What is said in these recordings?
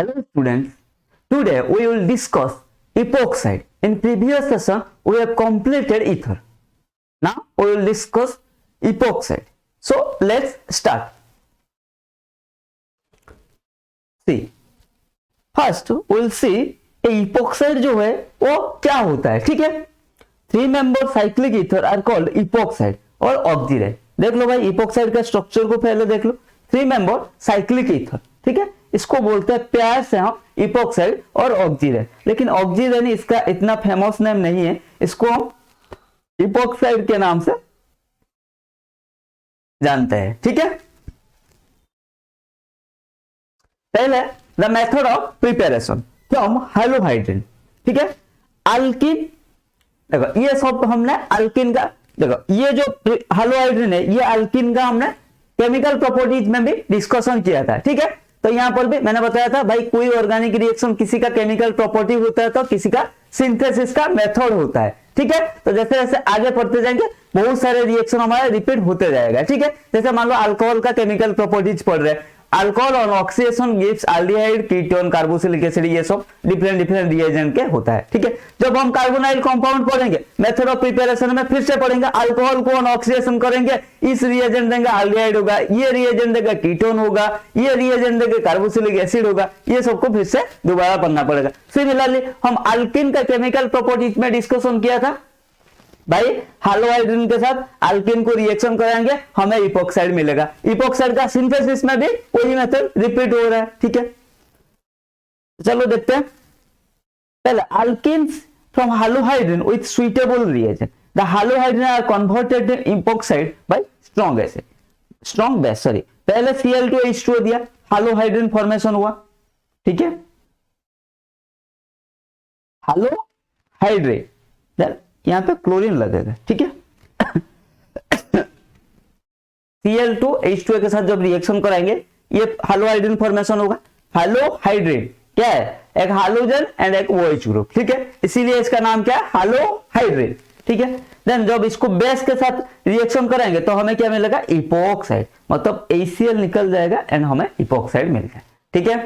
Hello students, today we will discuss epoxide. In previous session we have completed ether. Now we will discuss epoxide. So let's start. See, first we will see epoxide जो है वो क्या होता है, ठीक है। 3 member cyclic ether are called epoxide और oxidised. देख लो भाई epoxide का स्ट्रक्चर को पहले देख लो। 3 member cyclic ether, ठीक है, इसको बोलते हैं प्यार से हम इपोक्साइड और ऑक्सीडाइड, लेकिन ऑक्सीडाइड इसका इतना फेमस नेम नहीं है, इसको हम इपोक्साइड के नाम से जानते हैं, ठीक है। पहले the method of preparation from halohydrin, ठीक है। अल्किन, देखो ये सब हमने अल्किन का, देखो ये जो हाइड्रोहाइड्रिन है ये अल्किन का हमने केमिकल प्रॉपर्टीज में भी डिस्कशन किया था, ठीक है। तो यहां पर भी मैंने बताया था भाई कोई ऑर्गेनिक रिएक्शन किसी का केमिकल प्रॉपर्टी होता है तो किसी का सिंथेसिस का मेथड होता है, ठीक है। तो जैसे जैसे आगे पढ़ते जाएंगे बहुत सारे रिएक्शन हमारे रिपीट होते जाएगा, ठीक है। जैसे मान लो अल्कोहल का केमिकल प्रॉपर्टीज पढ़ रहे हैं, alcohol on oxidation gives aldehyde, ketone, carboxylic acid, ये सब डिफरेंट रिएजेंट के होता है, ठीक है। जब हम कार्बोनाइल कंपाउंड पढ़ेंगे मेथड ऑफ प्रिपरेशन में फिर से पढ़ेंगे, अल्कोहल को ऑन ऑक्सीडेशन करेंगे, इस रिएजेंट देंगे एल्डिहाइड होगा, ये रिएजेंट देगा कीटोन होगा, ये रिएजेंट देगा कार्बोक्सिलिक एसिड होगा, ये सबको फिर से दोबारा पढ़ना पड़ेगा। सिमिलरली हम अल्किन का केमिकल प्रॉपर्टीज में डिस्कशन किया था, भाई हाइड्रोहाइड्रिन के साथ अल्किन को रिएक्शन कराएंगे हमें इपोक्साइड मिलेगा। इपोक्साइड का सिंथेसिस में भी वही मेथड रिपीट हो रहा है, ठीक है। चलो देखते हैं। पहले alkenes from halohydrin with suitable reagent, the halohydrin are converted in epoxide by strong acid, strong base, sorry. पहले Cl2H2O दिया, हाइड्रोहाइड्रिन फॉर्मेशन हुआ, ठीक है। हाइड्रोहाइड्रेट, यहां पे क्लोरीन लगेगा, ठीक है। Cl2H2O के साथ जब रिएक्शन कराएंगे ये हाइड्रोहाइड्रिन फॉर्मेशन होगा। हाइड्रोहाइड्रेट क्या है, एक हाइड्रोजन एंड एक OH ग्रुप, ठीक है, इसीलिए इसका नाम क्या है, हाइड्रोहाइड्रेट, ठीक है। देन जब इसको बेस के साथ रिएक्शन कराएंगे तो हमें क्या मिलेगा, इपोक्साइड, मतलब ACl निकल जाएगा एंड हमें इपोक्साइड मिल जाए, ठीक है।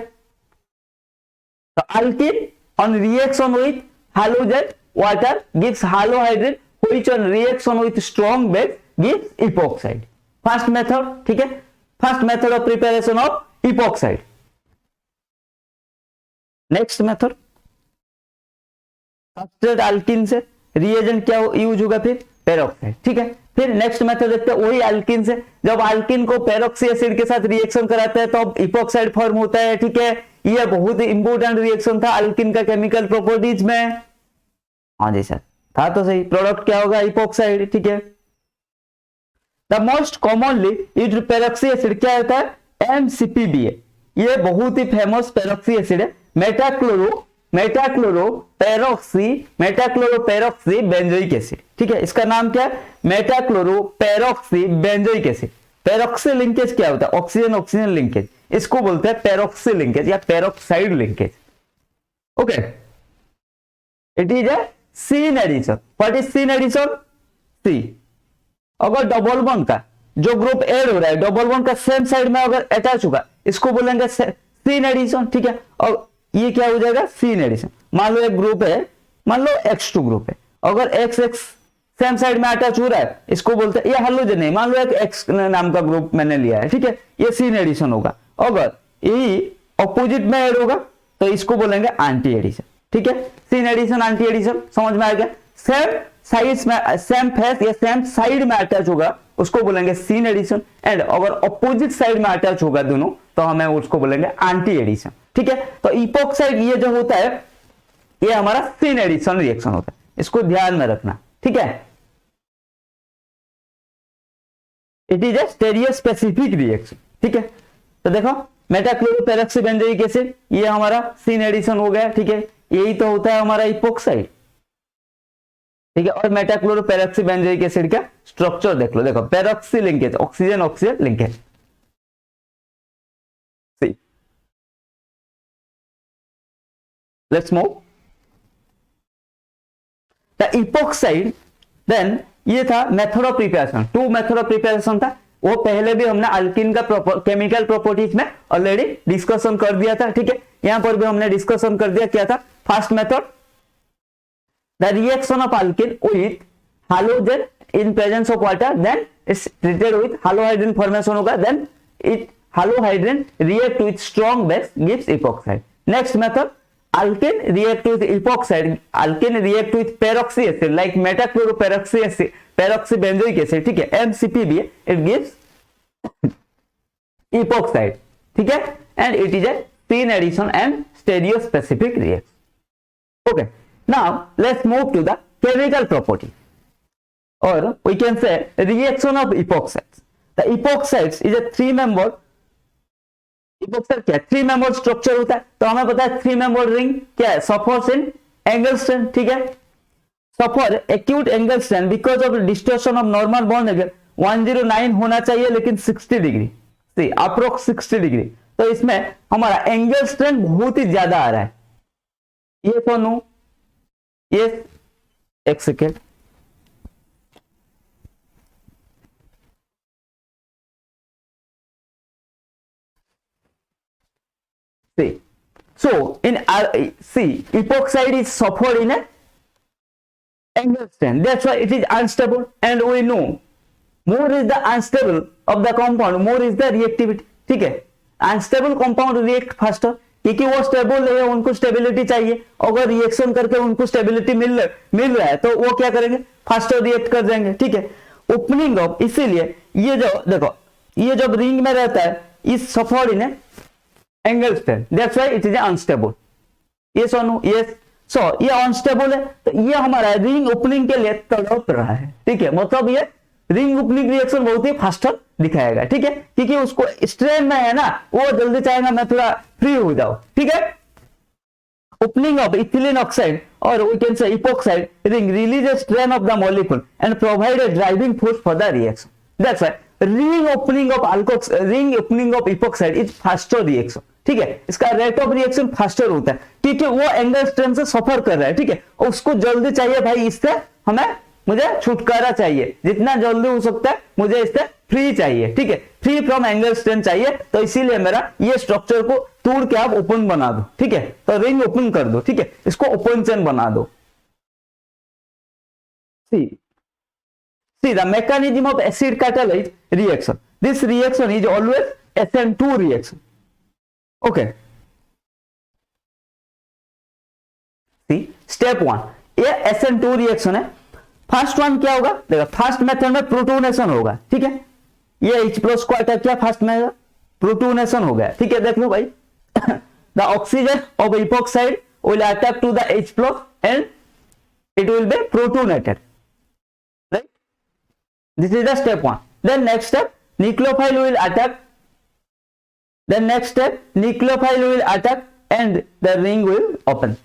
तो alkene on reaction with hydrogen water gives हाइड्रोहाइड्रिन which on reaction with strong base gives epoxide. First method, ठीक है, first method of preparation of epoxide. Next method, substrate alkene से रिएजेंट क्या यूज होगा, फिर पेरोक्साइड, ठीक है। फिर नेक्स्ट मेथड देखते हैं वही अल्किन से, जब अल्किन को पेरोक्सी एसिड के साथ रिएक्शन कराते हैं तो इपोक्साइड फॉर्म होता है, ठीक है। ये बहुत ही इंपॉर्टेंट रिएक्शन था अल्किन का केमिकल प्रॉपर्टीज में। हाँ जी सर, था तो सही। प्रोडक्ट क्या होगा, इपोक्साइड, ठीक है। The most commonly used peroxy acid क्या होता है, MCPBA, ये बहुत ही फेमस पेरोक्सी एसिड है। मेटाक्लोरोपेरोक्सी बेंजोइक एसिड, ठीक है, इसका नाम क्या है, meta chloroperoxy benzoic acid. Peroxy linkage क्या होता है, ऑक्सीजन ऑक्सीजन लिंकेज, इसको बोलते हैं पेरोक्सी लिंकेज या peroxide linkage, okay. It is a syn addition. What is syn addition, see, अगर डबल बॉन्ड का जो ग्रुप ऐड हो रहा है डबल बॉन्ड का सेम साइड में अगर अटैच होगा इसको बोलेंगे सीन एडिशन, ठीक है। और ये क्या हो जाएगा, सीन एडिशन। मान लो एक ग्रुप है, मान लो X2 ग्रुप है, अगर XX सेम साइड में अटैच हो रहा है इसको बोलते हैं, ये हाइड्रोजन नहीं, मान लो एक X नाम का ग्रुप मैंने लिया है, ठीक है, ये सीन एडिशन होगा। अगर ये ऑपोजिट में ऐड होगा तो इसको बोलेंगे एंटी एडिशन, ठीक है। सीन एडिशन एंटी एडिशन समझ में आ गया। सेम साइज में, सेम फेस या सेम साइड में अटैच होगा उसको बोलेंगे सीन एडिशन, एंड अगर ऑपोजिट साइड में अटैच होगा दोनों तो हमें उसको बोलेंगे एंटी एडिशन, ठीक है। तो इपोक्साइड ये जो होता है ये हमारा सीन एडिशन रिएक्शन होता है, इसको ध्यान में रखना, ठीक है। It is A stereo specific reaction, ठीक है। तो देखो मेटाक्लोरोपेरोक्सी बेंजोइक एसिड ये हमारा सीन एडिशन हो गया, ठीक है, यही तो होता है हमारा इपोक्साइड, ठीक है। और मेटाक्लोरोपेरोक्सी बेंजोइक एसिड का स्ट्रक्चर देख लो, देखो peroxy linkage, oxygen oxygen linkage, let's move the epoxide. Then ये था method of preparation, 2 method of preparation था, वो पहले भी हमने अल्किन का केमिकल प्रॉपर्टीज में ऑलरेडी डिस्कशन कर दिया था, ठीक है। यहां पर भी हमने डिस्कशन कर दिया, क्या था first method, the reaction of alkene with halogen in presence of water then is treated with halohydrin formation होगा, then it halohydrin react with strong base gives epoxide. Next method, alkene react with epoxide, alkene react with peroxy acid like metachloroperoxy acid, peroxybenzoic acid, ठीक है, MCP भी है, it gives epoxide, ठीक है, and it is a chain addition and stereospecific reaction. Okay, now let's move to the chemical property, or we can say reaction of epoxides. The epoxides is a three-membered, epoxide क्या है, 3 member structure होता है, तो हमें पता है 3 member ring क्या है, सफर्स इन एंगलस्टन, ठीक है, suffer acute angle strain because of distortion of normal bond angle 109 होना चाहिए लेकिन 60 डिग्री, सी अप्रोक्स 60 डिग्री, तो इसमें हमारा एंगलस्टन बहुत ही ज्यादा आ रहा है, ये तो नो, ये एक second, see, so in see, epoxide is suffered in a angle stand, that's why it is unstable, and we know more is the unstable of the compound, more is the reactivity, ठीक है, unstable compound react faster क्योंकि वो stable है, उनको stability चाहिए, अगर reaction करके उनको स्टेबिलिटी मिल रहा है तो वो क्या करेंगे, फास्टर रिएक्ट कर जाएंगे, ठीक है, ओपनिंग ऑफ, इसीलिए ये जो देखो ये जब रिंग में रहता है इस suffered in A angle stand, that's why it is unstable, yes और नो, यस, सो ये अनस्टेबल है, तो ये हमारा रिंग ओपनिंग के लिए तड़प रहा है, ठीक है, मतलब ये रिंग ओपनिंग रिएक्शन बहुत ही फास्टर दिखाएगा, ठीक है, क्योंकि उसको स्ट्रेन में है ना, वो जल्दी चाहेगा मैं थोड़ा फ्री हो जाऊं, ठीक है, opening of ethylene oxide or we can say epoxide ring releases strain of the molecule and provide a driving force for the reaction, that's why ring opening of epoxide is faster reaction, ठीक है, इसका rate of reaction faster होता है क्योंकि वो angle strain से सफर कर रहा है, ठीक है, उसको जल्दी चाहिए भाई, इससे मुझे छुटकारा चाहिए, जितना जल्दी हो सकता है मुझे इससे फ्री चाहिए, ठीक है, फ्री फ्रॉम एंगल स्ट्रेन चाहिए, तो इसीलिए मेरा ये स्ट्रक्चर को तोड़ के आप ओपन बना दो, ठीक है, तो रिंग ओपन कर दो, ठीक है, इसको ओपन चेन बना दो। See the mechanism of acid catalyzed reaction. This reaction is always SN2 reaction. Okay. See step 1, ये SN2 रिएक्शन है, फर्स्ट वन क्या होगा, देखो फर्स्ट मेथड में प्रोटोनेशन होगा, ठीक है, ये H+ को अटैक किया, फर्स्ट में प्रोटोनेशन हो गया, ठीक है, देख लो भाई, the oxygen of epoxide will attack to the H+ and it will be protonated, right? This is the step 1. Then next step, nucleophile will attack, then next step nucleophile will attack and the ring will open.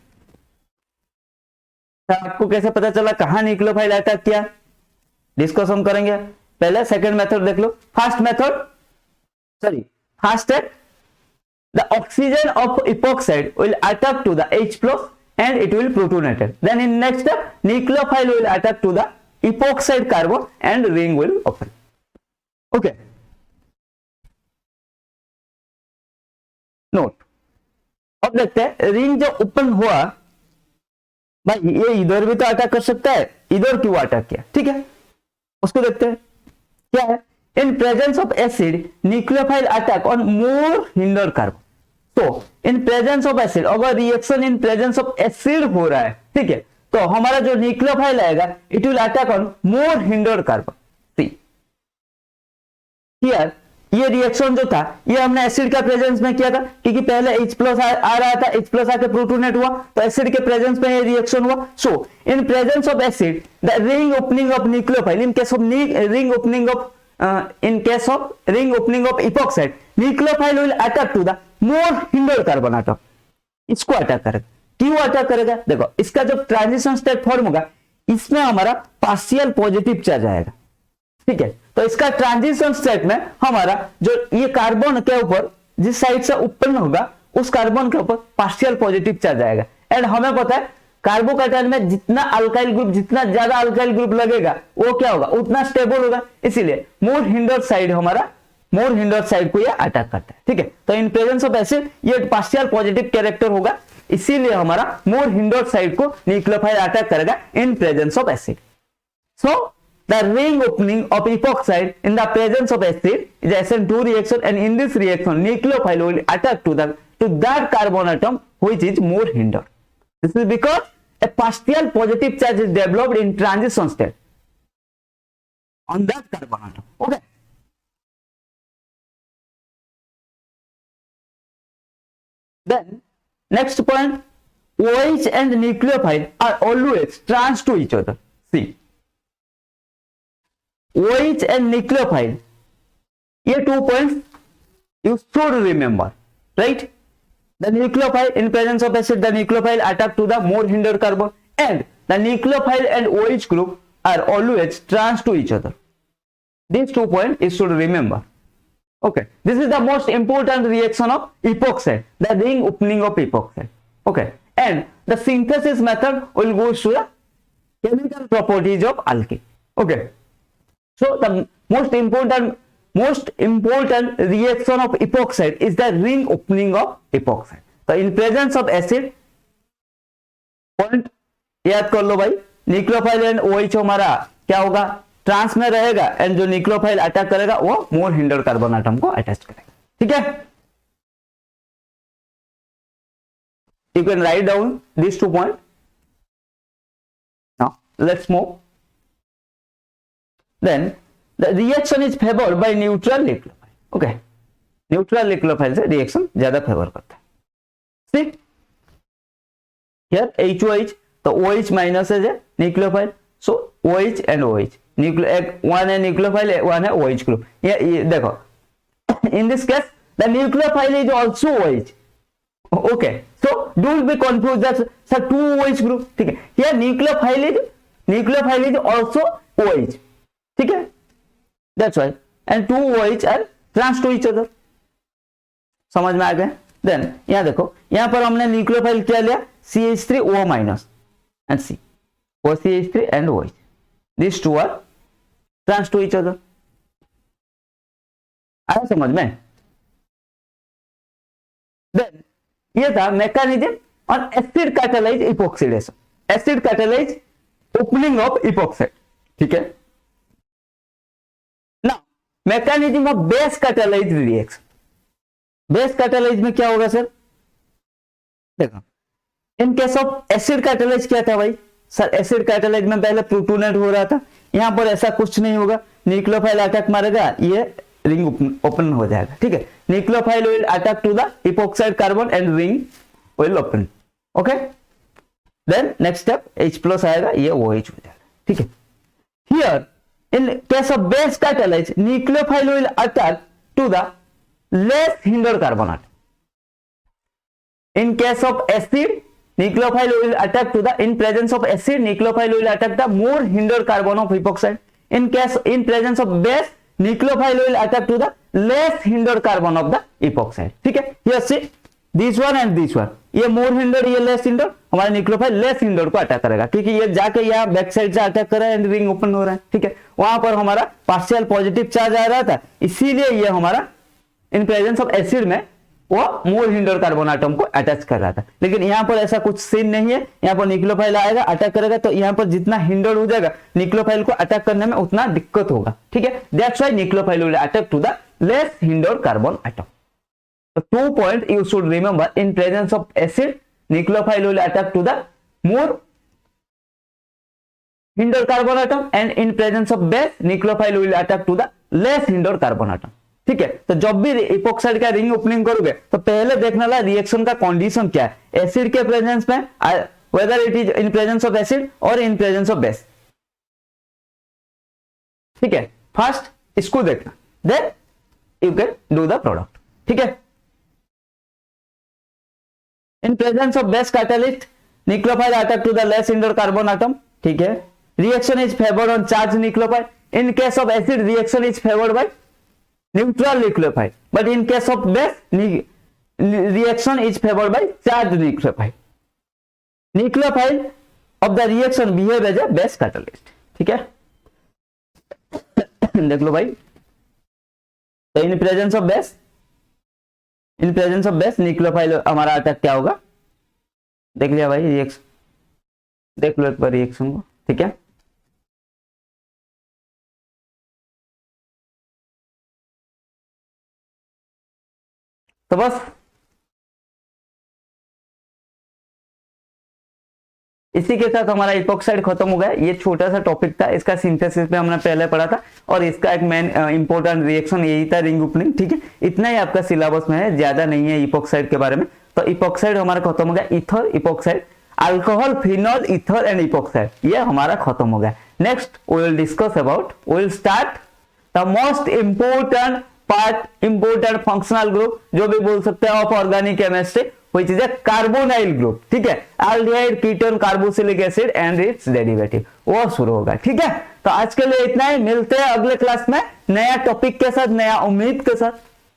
आपको कैसे पता चला कहां nucleophile attack किया, discussion करेंगे, पहले second method देख लो, first method, sorry first step, the oxygen of epoxide will attack to the H+ and it will protonated, then in next step nucleophile will attack to the epoxide carbon and ring will open. Okay, note, अब देखते हैं ring जो open हुआ भाई, ये इधर भी तो अटैक कर सकता है, इधर क्यों अटैक किया, ठीक है, उसको देखते हैं क्या है, इन presence of acid nucleophile attack on more hinder carbon, तो इन प्रेजेंस ऑफ एसिड, अगर reaction in presence of acid हो रहा है, ठीक है, तो हमारा जो न्यूक्लियोफाइल आएगा it will attack on more hinder carbon, see here ये रिएक्शन जो था ये हमने एसिड का प्रेजेंस में किया था, क्योंकि पहले H+ आ रहा था, H+ आके प्रोटोनेट हुआ, तो एसिड के प्रेजेंस में ये रिएक्शन हुआ, so in presence of acid the ring opening of nucleophile, in case of ring opening of epoxide nucleophile will attack to the more hinder carbon atom, इसको attack करेगा, क्यों attack करेगा, देखो इसका जब ट्रांजिशन स्टेट फॉर्म होगा इसमें हमारा पार्शियल पॉजिटिव चार्ज आएगा, ठीक है, तो इसका ट्रांजिशन स्टेट में हमारा जो ये कार्बन के ऊपर जिस साइड से उत्पन्न होगा उस कार्बन के ऊपर पार्शियल पॉजिटिव चार्ज आएगा, एंड हमें पता है कार्बोकैटायन में जितना अल्काइल ग्रुप, जितना ज्यादा अल्काइल ग्रुप लगेगा वो क्या होगा, उतना स्टेबल होगा, इसीलिए मोर हिंडर साइड हमारा मोर हिंडर साइड को ये अटैक करता है, ठीक है। तो इन प्रेजेंस ऑफ एसिड ये पार्शियल पॉजिटिव कैरेक्टर होगा, इसीलिए हमारा मोर हिंडर साइड को न्यूक्लियोफाइल अटैक करेगा इन presence of acid. So the ring opening of epoxide in the presence of acid is SN2 reaction, and in this reaction nucleophile will attack to that carbon atom which is more hindered. This is because a partial positive charge is developed in transition state on that carbon atom. Okay. Then next point, OH and nucleophile are always trans to each other. See, OH and nucleophile, ये 2 points you should remember, right? The nucleophile in presence of acid, the nucleophile attack to the more hindered carbon, and the nucleophile and OH group are always trans to each other. These 2 points you should remember. Okay, this is the most important reaction of epoxide, the ring opening of epoxide. Okay, and the synthesis method will go through the chemical properties of alkene. Okay. So the most important reaction of epoxide is the ring opening of epoxide. So in presence of acid, point याद कर लो भाई, nucleophile and OH हमारा क्या होगा, trans में रहेगा, and जो nucleophile attack करेगा वो मोर हिंडर कार्बन आटम को अटैच करेगा, ठीक है। You can write down these 2 points. Now let's move. Then the reaction is favored by neutral nucleophile. Okay, neutral nucleophile से reaction ज्यादा फेवर करता है। See here HOH, तो OH माइनस है nucleophile, so OH and OH, one है nucleophile, one है OH group। ये देखो, in this case the nucleophile is also OH. Okay, so don't be confused that sir 2 OH group, ठीक है। Here nucleophile is also OH, ठीक है, that's why, and 2 OH are trans to each other. समझ में आ गए। Then यहां देखो, यहां पर हमने न्यूक्लियोफाइल क्या लिया, CH3O minus and C, or CH3 and OH, these 2 are trans to each other. आया समझ में। देन ये था mechanism on acid catalyse epoxidation, acid catalyse opening of epoxide, ठीक है। Mechanism of base catalyse reaction, base catalyse में क्या होगा सर, देखो in case of acid catalyse क्या था भाई, सर एसिड कैटालाइज में पहले प्रोटोनेट हो रहा था, यहां पर ऐसा कुछ नहीं होगा, न्यूक्लियोफाइल अटैक मारेगा, ये रिंग ओपन हो जाएगा, ठीक है। Nucleophile will attack to the epoxide carbon and ring will open. Okay, then next step H+ आएगा, ये OH हो जाएगा, ठीक है। Here in case of base catalyze, nucleophile will attack to the less hindered carbon atom. In case of acid, nucleophile will attack to the, in presence of acid, nucleophile will attack the more hindered carbon of epoxide. In presence of base, nucleophile will attack to the less hindered carbon of the epoxide, ठीक है। Here see this one and this one, ये मोर hinder, ये less hinder, हमारा nucleophile less hinder को attack करेगा, क्योंकि ये जाके यहाँ बैक साइड से अटैक कर रहा है एंड रिंग ओपन हो रहा है, ठीक है। वहां पर हमारा पार्शियल पॉजिटिव चार्ज आ रहा था, इसीलिए ये हमारा इन प्रेजेंस ऑफ एसिड में वो मोर हिंडर कार्बन आटम को अटैच कर रहा था, लेकिन यहाँ पर ऐसा कुछ सीन नहीं है। यहाँ पर न्यूक्लियोफाइल आएगा, अटैक करेगा, तो यहाँ पर जितना हिंडर हो जाएगा न्यूक्लियोफाइल को अटैक करने में उतना दिक्कत होगा, ठीक है। That's why nucleophile will attack to the less hinder carbon atom. So 2 points you should remember, in presence of acid, nucleophile will attack to the more hindered carbon atom, and in presence of base, nucleophile will attack to the less hindered carbon atom, ठीक है। तो जब भी epoxide का ring opening करोगे तो पहले देखना ला रिएक्शन का कंडीशन क्या है, एसिड के प्रेजेंस में, whether it is in presence of acid और इन प्रेजेंस ऑफ बेस, ठीक है। फर्स्ट इसको देखना, then you can do the product, ठीक है। In presence of base catalyst, nucleophile attack to the less hindered carbon atom, ठीक है। Reaction is favored on charged nucleophile. In case of acid, reaction is favored by neutral nucleophile, but in case of base, reaction is favored by charged nucleophile. Nucleophile of the reaction behave as a base catalyst, ठीक है। देख लो भाई, तो इन presence of base, in presence of base nucleophile हमारा attack क्या होगा, देख लिया भाई रिएक्शन, देख लो एक बार रिएक्शन को, ठीक है। तो बस इसी के साथ हमारा इपोक्साइड खत्म हो गया। ये छोटा सा टॉपिक था, इसका सिंथेसिस पे हमने पहले पढ़ा था और इसका एक मेन इंपॉर्टेंट रिएक्शन यही था, रिंग ओपनिंग, ठीक है। इतना ही आपका सिलेबस में है, ज्यादा नहीं है इपोक्साइड के बारे में। तो इपोक्साइड हमारा खत्म हो गया, ether, epoxide, alcohol, phenol, ether and epoxide, ये हमारा खत्म हो गया। Next we will discuss about, we will start the most important part, important functional group जो भी बोल सकते हैं of organic chemistry, which is a carbonyl group, ठीक है। Aldehyde, ketone, carboxylic acid and its derivative, वो शुरू होगा, ठीक है। तो आज के लिए इतना ही, मिलते हैं अगले क्लास में नया टॉपिक के साथ, नया उम्मीद के साथ।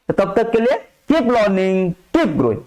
तो तब तक के लिए कीप लर्निंग, कीप ग्रोइंग।